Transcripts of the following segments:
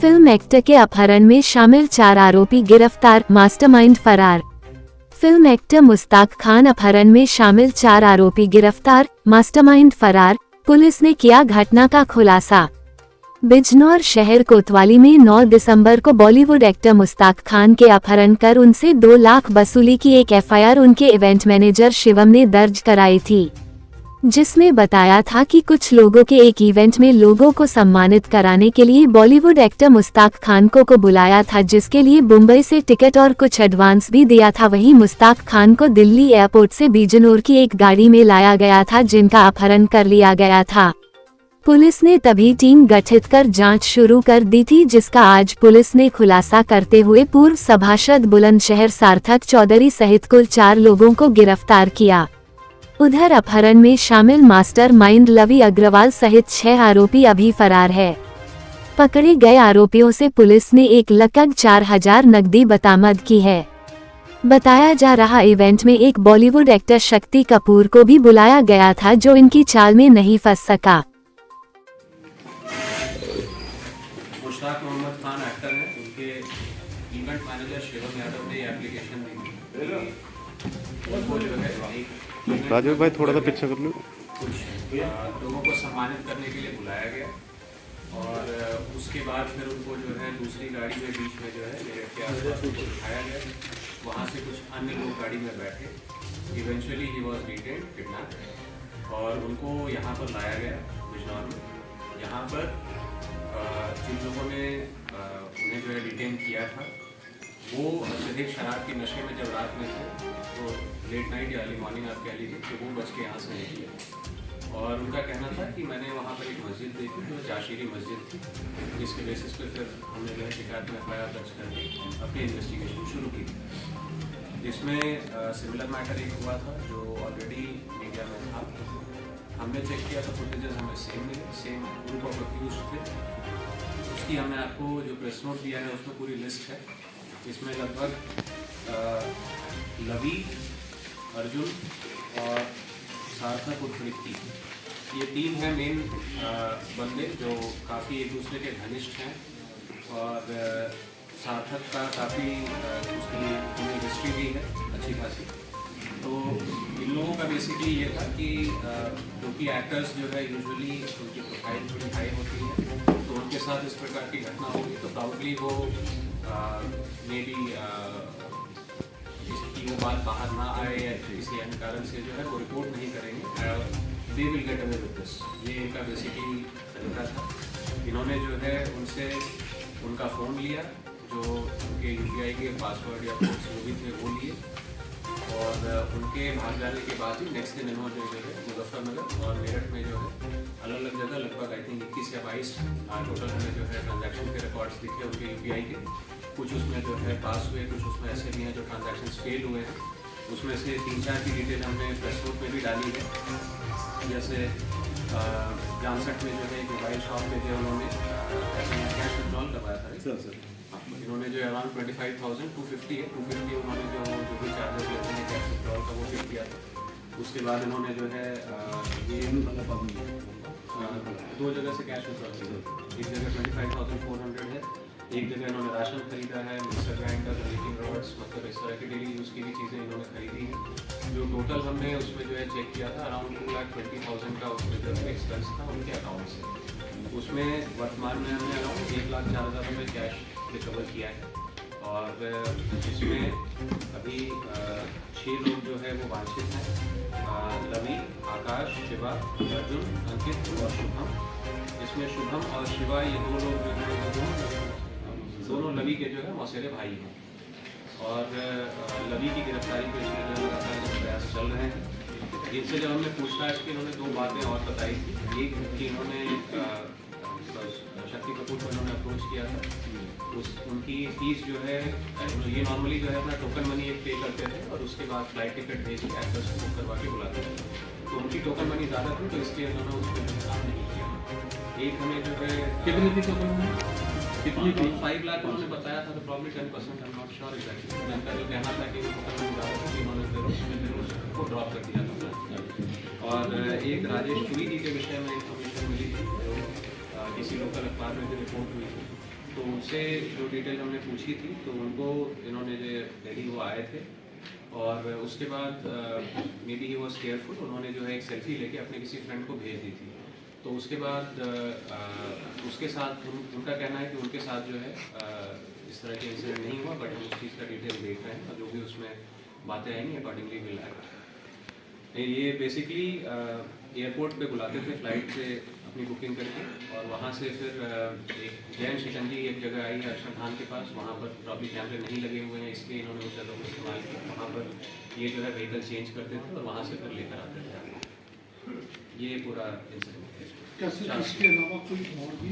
Film actor के अपहरण में शामिल 4 आरोपी गिरफ्तार, मास्टरमाइंड फरार। फिल्म एक्टर मुश्ताक खान अपहरण में शामिल 4 आरोपी गिरफ्तार, मास्टरमाइंड फरार। पुलिस ने किया घटना का खुलासा। बिजनौर शहर कोतवाली में 9 दिसंबर को बॉलीवुड एक्टर मुश्ताक खान के अपहरण कर उनसे 2 लाख वसूली की एक एफआईआर उनके इवेंट मैनेजर शिवम ने दर्ज कराई थी, जिसमें बताया था कि कुछ लोगों के एक इवेंट में लोगों को सम्मानित कराने के लिए बॉलीवुड एक्टर मुश्ताक खान को बुलाया था, जिसके लिए मुंबई से टिकट और कुछ एडवांस भी दिया था। वहीं मुश्ताक खान को दिल्ली एयरपोर्ट से बिजनौर की एक गाड़ी में लाया गया था, जिनका अपहरण कर लिया गया था। पुलिस ने तभी टीम गठित कर जांच शुरू कर दी थी, जिसका आज पुलिस ने खुलासा करते हुए पूर्व सभासद बुलंदशहर सार्थक चौधरी सहित कुल 4 लोगों को गिरफ्तार किया। उधर अपहरण में शामिल मास्टरमाइंड लवी अग्रवाल सहित 6 आरोपी अभी फरार है। पकड़े गए आरोपियों से पुलिस ने 1,04,000 नकदी बरामद की है। बताया जा रहा इवेंट में एक बॉलीवुड एक्टर शक्ति कपूर को भी बुलाया गया था, जो इनकी चाल में नहीं फंस सका। मुश्ताक मोहम्मद खान एक्टर हैं, उनके इवेंट मैनेजर शिवम यादव ने एप्लीकेशन दी। उनको जो है राजीव भाई थोड़ा सा पीछे कर लो। कुछ लोगों को सम्मानित करने के लिए बुलाया गया और उसके बाद फिर उनको जो है दूसरी गाड़ी में बीच में जो है मेरे के आसपास उनको उठाया गया। वहाँ से कुछ अन्य लोग गाड़ी में बैठे। Eventually he was detained, kidnap, और उनको यहाँ पर लाया गया बिजनौर में। यहाँ पर जिन लोगों ने उन्हें जो है डिटेन किया था, वो अत्यधिक शराब के नशे में जब रात में थे, तो लेट नाइट या अर्ली मॉर्निंग आप कह लीजिए, तो वो बच के यहाँ से निकले। और उनका कहना था कि मैंने वहाँ पर एक मस्जिद देखी जो जाशिरी मस्जिद थी, जिसके बेसिस पे फिर हमने जो है शिकायत में एफआईआर दर्ज करके अपनी इन्वेस्टिगेशन शुरू की। जिसमें सिमिलर मैटर एक हुआ था जो ऑलरेडी मीडिया में था। हमने चेक किया था, फुटेजेस हमें सेम मिले, सेम ग्रुप ऑफ अक्यूज्ड थे। उसकी हमने आपको जो प्रेस नोट दिया है उसमें पूरी लिस्ट है। इसमें लगभग लवी, अर्जुन और सार्थक उर्फ रिक्की, ये 3 हैं मेन बंदे जो काफ़ी एक दूसरे के घनिष्ठ हैं। और सार्थक का काफ़ी उसकी हिस्ट्री भी है अच्छी खासी। तो इन लोगों का बेसिकली ये था कि क्योंकि एक्टर्स जो है यूजुअली उनकी प्रोफाइल थोड़ी हाई होती है, तो उनके साथ इस प्रकार की घटना होगी तो प्रॉब्ली वो मे बी इसकी वो बात बाहर ना आए या किसी अन्य कारण से जो है वो रिपोर्ट नहीं करेंगे। They will get away with this, ये इनका बेसिकली तरीका था। इन्होंने जो है उनसे उनका फ़ोन लिया, जो उनके यूपीआई के पासवर्ड या कोड्स जो भी थे वो लिए, और उनके भाग जाने के बाद ही नेक्स्ट दिन इन्होंने जो है मुजफ्फरनगर और मेरठ में जो है अलग अलग जगह लगभग आई थिंक 21 या 22 टोटल हमें जो है ट्रांजैक्शन के रिकॉर्ड्स दिखे उनके यूपीआई के। कुछ उसमें जो है पास हुए, कुछ उसमें ऐसे भी हैं जो ट्रांजैक्शंस फेल हुए हैं। उसमें से 3-4 की डिटेल हमने प्रेस नोट में भी डाली है। जैसे जानसठ में जो है एक मोबाइल शॉप पे जो उन्होंने कैश विड्रॉल करवाया था। सर इन्होंने जो अराउंड 25,250 है, 250 उन्होंने जो भी चार्जेस लेते हैं कैश विड्रॉल का वो पे किया था। उसके बाद इन्होंने जो है ये 2 जगह से कैश विड्रॉल किया। एक जगह 25,400 है, एक जगह इन्होंने राशन खरीदा है, मिक्सर ग्राइंडर, हीटिंग रॉड्स, मतलब इस तरह की डेली यूज़ की भी चीज़ें इन्होंने खरीदी हैं। जो टोटल हमने उसमें जो है चेक किया था अराउंड 2,20,000 का उसमें जो है एक्सपेंस था उनके अकाउंट से। उसमें वर्तमान में हमने अराउंड 1,04,000 रुपये कैश रिकवर किया है। और इसमें अभी 6 लोग जो है वो वांछित हैं, लवी, आकाश, शिवा, अर्जुन, अंकित और शुभम। इसमें शुभम और शिवा ये 2 लोग जो है दोनों लवी के जो है मौसेरे भाई हैं। और लवी की गिरफ्तारी के लिए लगातार प्रयास चल रहे हैं। इनसे जब हमने पूछताछ की, इन्होंने 2 बातें और बताई थी। एक कि इन्होंने शक्ति कपूर को इन्होंने अप्रोच किया था, उनकी फीस जो है ये नॉर्मली जो है अपना टोकन मनी एक पे करते थे और उसके बाद फ्लाइट टिकट भेज के एक्टर्स को बुक करवा के बुलाते थे। तो उनकी टोकन मनी ज़्यादा थी, तो इसलिए उन्होंने उस पर काम नहीं किया। एक हमें जो है कितनी थी टोकन मनी, कितनी थी 5 लाख उन्होंने बताया था, तो probably 10%, I am not sure exactly. उनका जो कहना था कि वो टोकन मनी ज़्यादा थी, उन्होंने फिर उसको ड्रॉप कर दिया था। और एक राजेश पुरी जी के विषय में इंफॉर्मेशन मिली थी, जो किसी लोकल अखबार में जो रिपोर्ट हुई थी, तो उनसे जो डिटेल हमने पूछी थी तो उनको इन्होंने जो लेडी वो आए थे और उसके बाद may be he was careful, उन्होंने जो है एक सेल्फी लेके अपने किसी फ्रेंड को भेज दी थी। तो उसके बाद उसके साथ उनका कहना है कि उनके साथ जो है इस तरह के इंसिडेंट नहीं हुआ, बट हम उस चीज़ का डिटेल देख रहे हैं और जो भी उसमें बातें आएंगी अकॉर्डिंगली विल एक्ट। ये बेसिकली एयरपोर्ट पे बुलाते थे फ्लाइट से अपनी बुकिंग करके, और वहाँ से फिर एक जैन शिकंजी एक जगह आई है अरशद खान के पास, वहाँ पर प्रॉब्ली कैमरे नहीं लगे हुए हैं इसलिए इन्होंने उस जगह को इस्तेमाल किया। वहाँ पर ये जो है व्हीकल चेंज करते थे और वहाँ से फिर लेकर आते थे। ये पूरा इंसिडेंट है। क्या सर इसके अलावा कोई और भी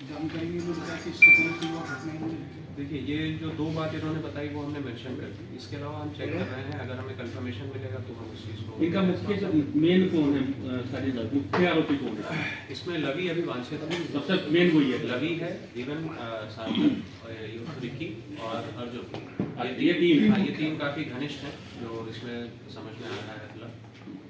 जानकारी नहीं मिल रहा कि इससे पहले कोई और घटना हुई? देखिए, ये जो 2 बात इन्होंने बताई वो हमने मेंशन कर दी। इसके अलावा हम चेक कर रहे हैं, अगर हमें कंफर्मेशन मिलेगा तो हम उस चीज़ को। इनका मुख्य मेन कौन है? सारी मुख्य आरोपी कौन है? इसमें लवी अभी वांछित है, सबसे मेन वही है। लवी है, इवन सार्थक, रिकी और अर्जुन, ये तीन काफ़ी घनिष्ठ हैं जो इसमें समझ में आ रहा है।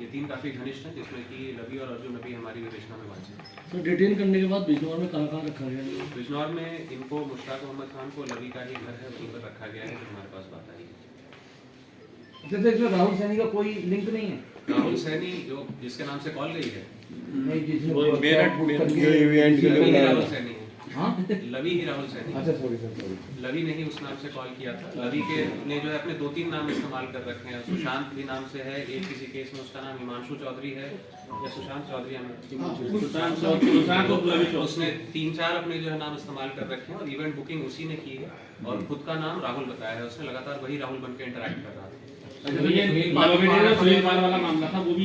ये 3 काफ़ी घनिष्ठ हैं जिसमें कि लवी और अर्जुन अभी हमारी विवेचना में वांछित हैं। तो डिटेन करने के बाद बिजनौर में कहाँ रखा गया? बिजनौर में इनको मुश्ताक मोहम्मद खान को लवी का ही घर है वहीं पर रखा गया है जो हमारे पास बात आई है। जैसे इसमें राहुल सैनी का कोई लिंक नहीं है? राहुल सैनी जो जिसके नाम से कॉल गई है, नहीं, जिसमें लवी ही राहुल सैनी है। हाँ? लवी ही राहुल सैनी। अच्छा सॉरी सर। लवी ने ही उस नाम से कॉल किया था। लवी के ने जो है अपने 2-3 नाम इस्तेमाल कर रखे हैं। सुशांत भी नाम से है, एक किसी केस में उसका नाम हिमांशु चौधरी है या सुशांत चौधरी उसने 3-4 अपने जो है नाम इस्तेमाल कर रखे हैं और इवेंट बुकिंग उसी ने की है और खुद का नाम राहुल बताया है। उसने लगातार वही राहुल बन के इंटरेक्ट कर रहा था। सुनील पाल वाला मामला था वो भी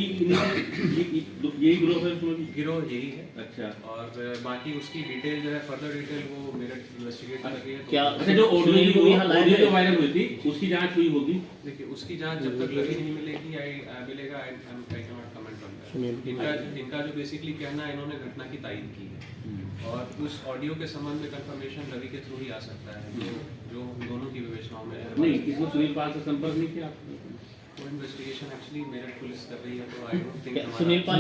यही गिरोह है? गिरोह यही है। अच्छा, और बाकी उसकी डिटेल जो है फर्दर डिटेल वो मेरे इन्वेस्टिगेट कर रही है। क्या अच्छा जो ऑडियो जो वायरल हुई थी उसकी जांच हुई होगी? देखिए, उसकी जांच जब तक लगी नहीं मिलेगी मिलेगा I can not comment on that. इनका जो बेसिकली कहना है, इन्होंने घटना की तायद की है और उस ऑडियो के संबंध में कंफर्मेशन रवि के थ्रू ही आ सकता है जो दोनों की विवेचनाओं में है। नहीं, इसमें सुनील पाल से संपर्क नहीं किया? वो इन्वेस्टिगेशन एक्चुअली मेरठ पुलिस कर रही है, तो आई डोंट थिंक सुनील पाल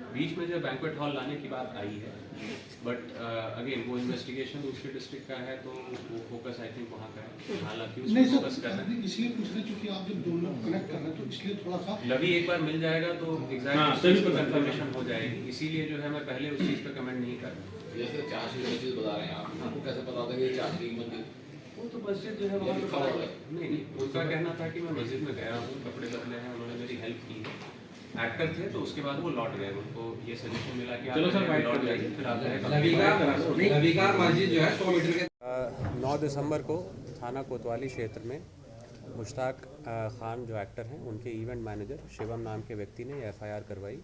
बीच में जो बैंक्वेट हॉल लाने की बात आई है, बट अगेन वो इन्वेस्टिगेशन दूसरे डिस्ट्रिक्ट का है तो वो फोकस आई थिंक वहाँ का है। हालांकि नहीं उसमें फोकस सर, कर रहे हैं। इसलिए पूछ रहे क्योंकि आप जब दोनों कनेक्ट कर रहे हैं तो इसलिए थोड़ा सा लवी एक बार मिल जाएगा तो एग्जैक्ट कंफर्मेशन हो जाएगी, इसीलिए जो है मैं पहले उस चीज़ पर कमेंट नहीं कर रहा। जैसे चाशनी की चीज़ बता रहे हैं आप, आपको कैसे पता था कि चाशनी की मंदिर? वो तो मस्जिद जो है वहाँ पे खड़ा है। नहीं, उनका कहना था कि मैं मस्जिद में गया हूँ, कपड़े बदले हैं, उन्होंने मेरी हेल्प की है। एक्टर थे तो उसके बाद वो लौट गए, उनको ये सजेशन मिला कि चलो सर, लौट जाइए फिर आप लविका मस्जिद जो है 100 मीटर के 9 दिसंबर को थाना कोतवाली क्षेत्र में मुश्ताक खान जो एक्टर हैं उनके इवेंट मैनेजर शिवम नाम के व्यक्ति ने एफआईआर करवाई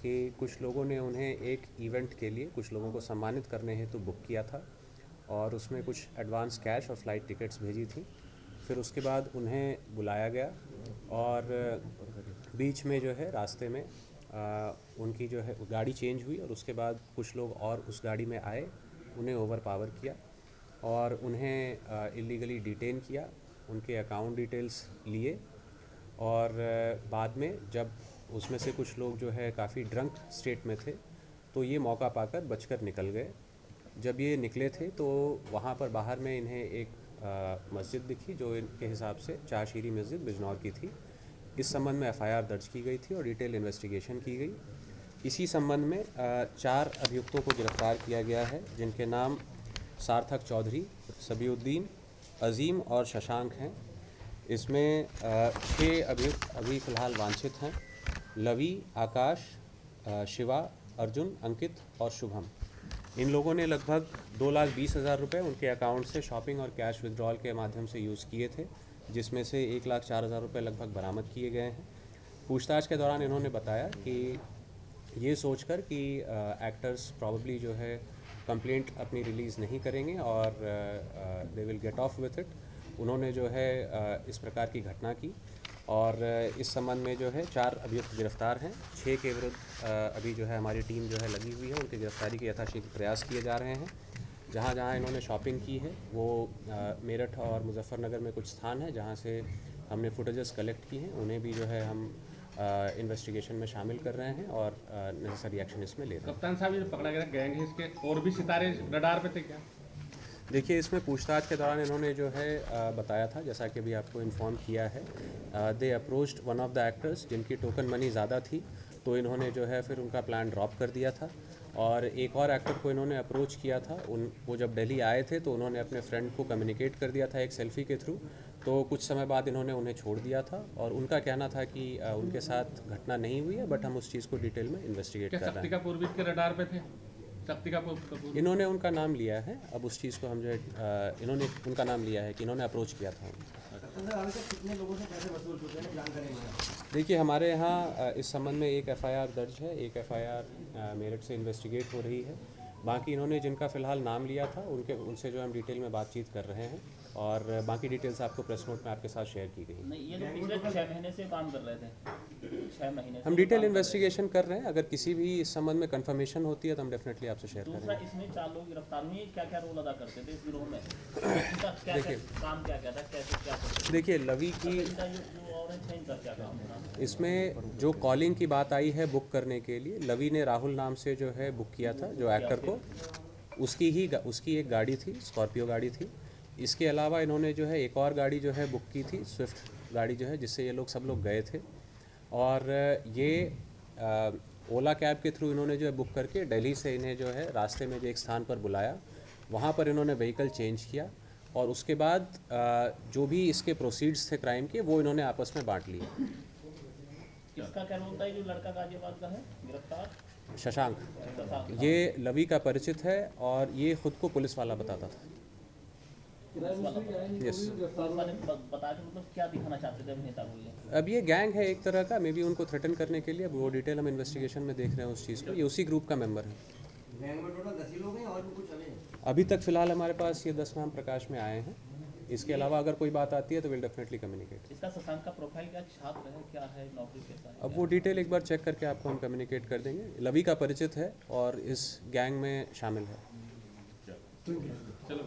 कि कुछ लोगों ने उन्हें एक इवेंट के लिए कुछ लोगों को सम्मानित करने हेतु बुक किया था और उसमें कुछ एडवांस कैश और फ्लाइट टिकट्स भेजी थी। फिर उसके बाद उन्हें बुलाया गया और बीच में जो है रास्ते में उनकी जो है गाड़ी चेंज हुई और उसके बाद कुछ लोग और उस गाड़ी में आए, उन्हें ओवर पावर किया और उन्हें इलीगली डिटेन किया, उनके अकाउंट डिटेल्स लिए और बाद में जब उसमें से कुछ लोग जो है काफ़ी ड्रंक स्टेट में थे तो ये मौका पाकर बचकर निकल गए। जब ये निकले थे तो वहाँ पर बाहर में इन्हें एक मस्जिद दिखी जो इनके हिसाब से चारशीरी मस्जिद बिजनौर की थी। इस संबंध में एफआईआर दर्ज की गई थी और डिटेल इन्वेस्टिगेशन की गई। इसी संबंध में 4 अभियुक्तों को गिरफ्तार किया गया है जिनके नाम सार्थक चौधरी, सबीउद्दीन, अजीम और शशांक हैं। इसमें 6 अभियुक्त अभी फ़िलहाल वांछित हैं: लवी, आकाश, शिवा, अर्जुन, अंकित और शुभम। इन लोगों ने लगभग 2,20,000 रुपये उनके अकाउंट से शॉपिंग और कैश विड्रॉल के माध्यम से यूज़ किए थे, जिसमें से 1,04,000 रुपये लगभग बरामद किए गए हैं। पूछताछ के दौरान इन्होंने बताया कि ये सोचकर कि एक्टर्स प्रॉबली जो है कंप्लेंट अपनी रिलीज़ नहीं करेंगे और they will get of with it, उन्होंने जो है इस प्रकार की घटना की और इस संबंध में जो है 4 अभियुक्त गिरफ्तार हैं। 6 के विरुद्ध अभी जो है हमारी टीम जो है लगी हुई है, उनकी गिरफ्तारी के यथाशीघ्र प्रयास किए जा रहे हैं। जहाँ जहाँ इन्होंने शॉपिंग की है वो मेरठ और मुजफ्फरनगर में कुछ स्थान है जहाँ से हमने फुटेजेस कलेक्ट की हैं, उन्हें भी जो है हम इन्वेस्टिगेशन में शामिल कर रहे हैं और नेसेसरी एक्शन इसमें ले रहे हैं। कप्तान साहब, ये जो पकड़ा गया गैंग है, इसके और भी सितारे रडार पे थे क्या? देखिए, इसमें पूछताछ के दौरान इन्होंने जो है बताया था, जैसा कि अभी आपको इन्फॉर्म किया है, they approached one of the actors जिनकी टोकन मनी ज़्यादा थी, तो इन्होंने जो है फिर उनका प्लान ड्रॉप कर दिया था। और एक और एक्टर को इन्होंने अप्रोच किया था, वो जब दिल्ली आए थे तो उन्होंने अपने फ्रेंड को कम्युनिकेट कर दिया था एक सेल्फी के थ्रू, तो कुछ समय बाद इन्होंने उन्हें छोड़ दिया था और उनका कहना था कि उनके साथ घटना नहीं हुई है, बट हम उस चीज़ को डिटेल में इन्वेस्टिगेट क्या कर रहे शक्ति हैं। का पूर्व के रडार पे थे? शक्ति का पूर्व इन्होंने उनका नाम लिया है, अब उस चीज़ को हम जो है इन्होंने उनका नाम लिया है कि इन्होंने अप्रोच किया था उनको। कितने लोगों से पैसे वसूल चुके हैं जानकारी में? देखिए, हमारे यहाँ इस संबंध में एक एफआईआर दर्ज है, एक एफआईआर मेरठ से इन्वेस्टिगेट हो रही है। बाकी इन्होंने जिनका फ़िलहाल नाम लिया था उनसे जो हम डिटेल में बातचीत कर रहे हैं और बाकी डिटेल्स आपको प्रेस नोट में आपके साथ शेयर की गई। नहीं, ये तो पिछले 6 महीने से काम कर रहे थे, 6 महीने हम डिटेल इन्वेस्टिगेशन कर रहे हैं, अगर किसी भी इस संबंध में कंफर्मेशन होती है तो हम डेफिनेटली आपसे शेयर दूसरा, करेंगे। इसमें 4 लोग गिरफ्तार हुए, क्या क्या रोल अदा करते थे इस गिरोह में? इनका क्या काम क्या था, कैसे क्या करते? देखिए, लवी की इनका जो और है, इनका क्या काम है? इसमें जो कॉलिंग की बात आई है बुक करने के लिए, लवी ने राहुल नाम से जो है बुक किया था जो एक्टर को, उसकी एक गाड़ी थी, स्कॉर्पियो गाड़ी थी। इसके अलावा इन्होंने जो है एक और गाड़ी जो है बुक की थी, स्विफ्ट गाड़ी जो है, जिससे ये लोग सब लोग गए थे। और ये ओला कैब के थ्रू इन्होंने जो है बुक करके दिल्ली से इन्हें जो है रास्ते में जो एक स्थान पर बुलाया, वहाँ पर इन्होंने व्हीकल चेंज किया और उसके बाद जो भी इसके प्रोसीड्स थे क्राइम के, वो इन्होंने आपस में बांट लिए। इसका क्या रोल था, ये जो लड़का गाजियाबाद का है गिरफ्तार, शशांक, ये लवी का परिचित है और ये खुद को पुलिस वाला बताता था। यस, बता के मतलब क्या दिखाना चाहते थे अभिनेता को ये? अब ये गैंग है एक तरह का, मे बी उनको थ्रेटन करने के लिए, अब वो डिटेल हम इन्वेस्टिगेशन में देख रहे हैं उस चीज़ को। ये उसी ग्रुप का मेंबर है। गैंग में टोटल 10 ही लोग हैं और भी कुछ अलग? अभी तक फ़िलहाल हमारे पास ये 10 नाम प्रकाश में आए हैं। इसके अलावा अगर कोई बात आती है तो विल डेफिनेटली कम्युनिकेट। इसका शशांक का प्रोफाइल क्या, छात्र है, क्या है, नौकरी कैसा है? अब वो डिटेल एक बार चेक करके आपको हम कम्युनिकेट कर देंगे। लवी का परिचित है और इस गैंग में शामिल है। चलो।